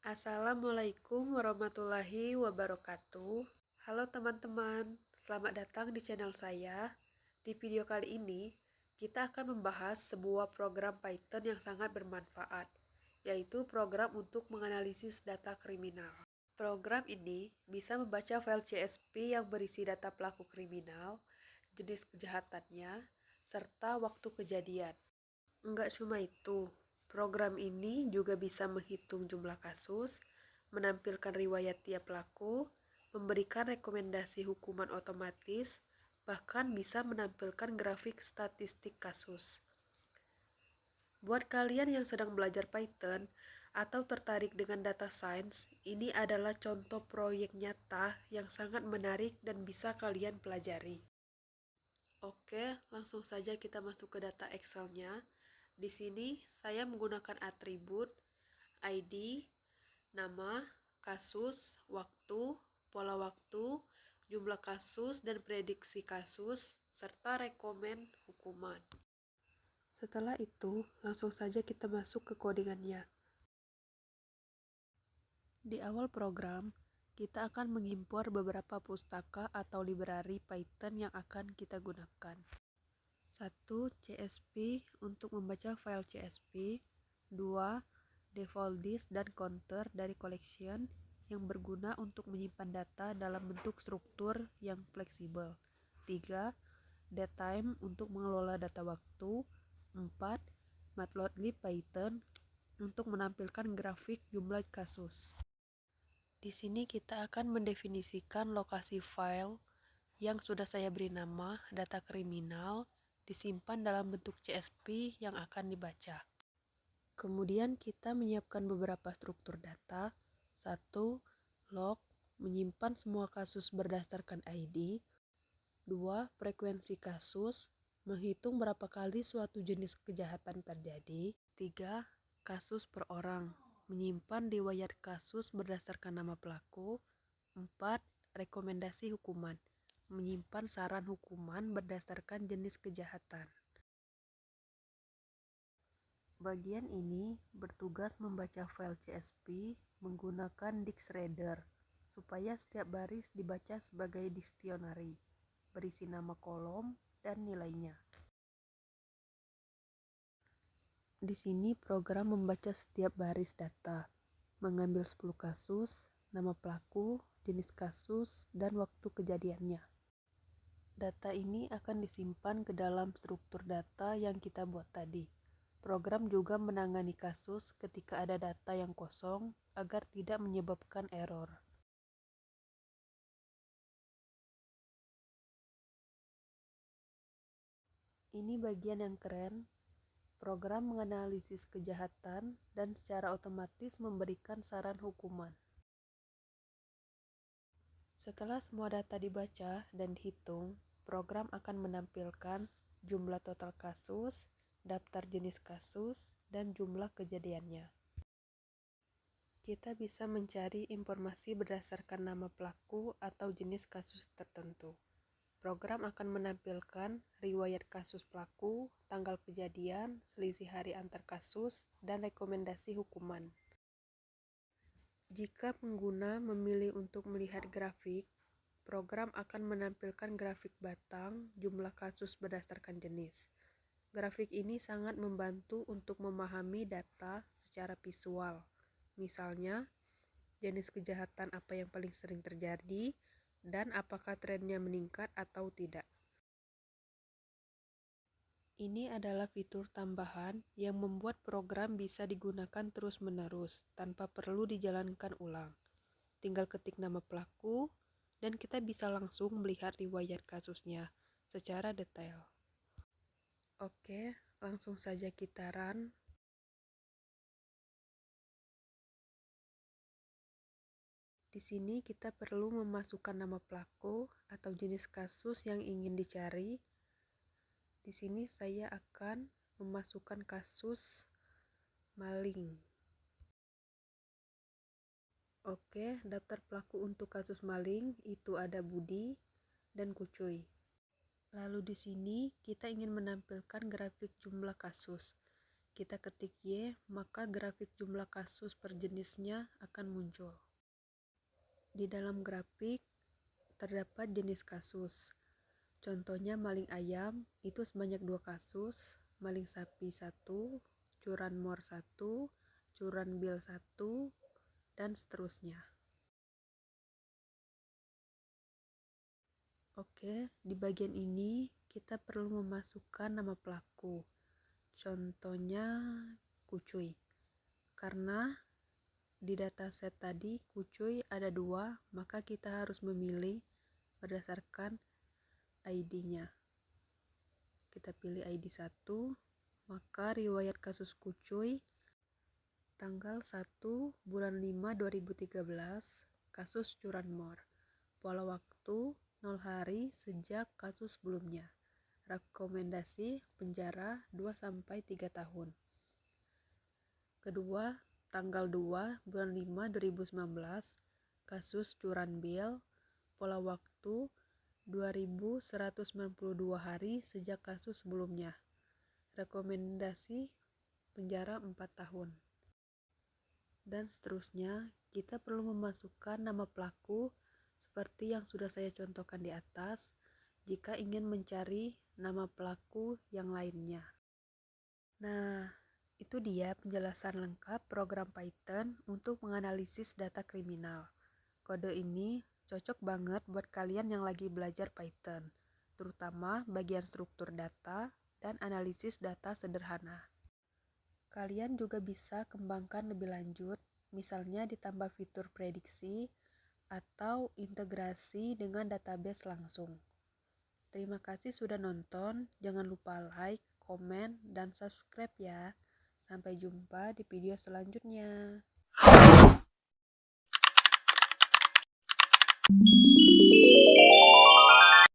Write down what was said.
Assalamualaikum warahmatullahi wabarakatuh. Halo teman-teman, selamat datang di channel saya. Di video kali ini, kita akan membahas sebuah program Python yang sangat bermanfaat, yaitu program untuk menganalisis data kriminal. Program ini bisa membaca file CSV yang berisi data pelaku kriminal, jenis kejahatannya, serta waktu kejadian. Enggak cuma itu, program ini juga bisa menghitung jumlah kasus, menampilkan riwayat tiap pelaku, memberikan rekomendasi hukuman otomatis, bahkan bisa menampilkan grafik statistik kasus. Buat kalian yang sedang belajar Python atau tertarik dengan data science, ini adalah contoh proyek nyata yang sangat menarik dan bisa kalian pelajari. Oke, langsung saja kita masuk ke data Excel-nya. Di sini saya menggunakan atribut ID, nama, kasus, waktu, pola waktu, jumlah kasus dan prediksi kasus, serta rekomen hukuman. Setelah itu, langsung saja kita masuk ke codingannya. Di awal program, kita akan mengimpor beberapa pustaka atau library Python yang akan kita gunakan. 1. CSV untuk membaca file CSV. 2. Default disk dan counter dari collection yang berguna untuk menyimpan data dalam bentuk struktur yang fleksibel. 3. Datetime untuk mengelola data waktu. 4. Matplotlib Python untuk menampilkan grafik jumlah kasus. Di sini kita akan mendefinisikan lokasi file yang sudah saya beri nama data kriminal disimpan dalam bentuk CSV yang akan dibaca. Kemudian kita menyiapkan beberapa struktur data. 1. Log, menyimpan semua kasus berdasarkan ID. 2. Frekuensi kasus, menghitung berapa kali suatu jenis kejahatan terjadi. 3. Kasus per orang, menyimpan riwayat kasus berdasarkan nama pelaku. 4. Rekomendasi hukuman, menyimpan saran hukuman berdasarkan jenis kejahatan. Bagian ini bertugas membaca file CSV menggunakan DixReader supaya setiap baris dibaca sebagai dictionary, berisi nama kolom dan nilainya. Di sini program membaca setiap baris data, mengambil 10 kasus, nama pelaku, jenis kasus, dan waktu kejadiannya. Data ini akan disimpan ke dalam struktur data yang kita buat tadi. Program juga menangani kasus ketika ada data yang kosong agar tidak menyebabkan error. Ini bagian yang keren. Program menganalisis kejahatan dan secara otomatis memberikan saran hukuman. Setelah semua data dibaca dan dihitung, program akan menampilkan jumlah total kasus, daftar jenis kasus, dan jumlah kejadiannya. Kita bisa mencari informasi berdasarkan nama pelaku atau jenis kasus tertentu. Program akan menampilkan riwayat kasus pelaku, tanggal kejadian, selisih hari antar kasus, dan rekomendasi hukuman. Jika pengguna memilih untuk melihat grafik, program akan menampilkan grafik batang jumlah kasus berdasarkan jenis. Grafik ini sangat membantu untuk memahami data secara visual. Misalnya, jenis kejahatan apa yang paling sering terjadi, dan apakah trennya meningkat atau tidak. Ini adalah fitur tambahan yang membuat program bisa digunakan terus-menerus tanpa perlu dijalankan ulang. Tinggal ketik nama pelaku, dan kita bisa langsung melihat riwayat kasusnya secara detail. Oke, langsung saja kita run. Di sini kita perlu memasukkan nama pelaku atau jenis kasus yang ingin dicari. Di sini saya akan memasukkan kasus maling. Oke, daftar pelaku untuk kasus maling itu ada Budi dan Kucuy. Lalu di sini kita ingin menampilkan grafik jumlah kasus. kita ketik Y, maka grafik jumlah kasus per jenisnya akan muncul. Di dalam grafik terdapat jenis kasus. Contohnya maling ayam itu sebanyak 2 kasus, maling sapi 1, curanmor 1, curanbil 1, dan seterusnya. Oke, di bagian ini kita perlu memasukkan nama pelaku. Contohnya Kucuy. Karena di dataset tadi Kucuy ada 2, maka kita harus memilih berdasarkan ID-nya. Kita pilih ID 1, maka riwayat kasus Kucuy tanggal 1 bulan 5 2013, kasus curanmor. Pola waktu 0 hari sejak kasus sebelumnya. Rekomendasi penjara 2-3 tahun. Kedua, tanggal 2 bulan 5 2019, kasus curanbil. Pola waktu 2192 hari sejak kasus sebelumnya. Rekomendasi penjara 4 tahun. Dan seterusnya, kita perlu memasukkan nama pelaku seperti yang sudah saya contohkan di atas jika ingin mencari nama pelaku yang lainnya. Nah, itu dia penjelasan lengkap program Python untuk menganalisis data kriminal. Kode ini cocok banget buat kalian yang lagi belajar Python, terutama bagian struktur data dan analisis data sederhana. Kalian juga bisa kembangkan lebih lanjut, misalnya ditambah fitur prediksi atau integrasi dengan database langsung. Terima kasih sudah nonton, jangan lupa like, komen, dan subscribe ya. Sampai jumpa di video selanjutnya.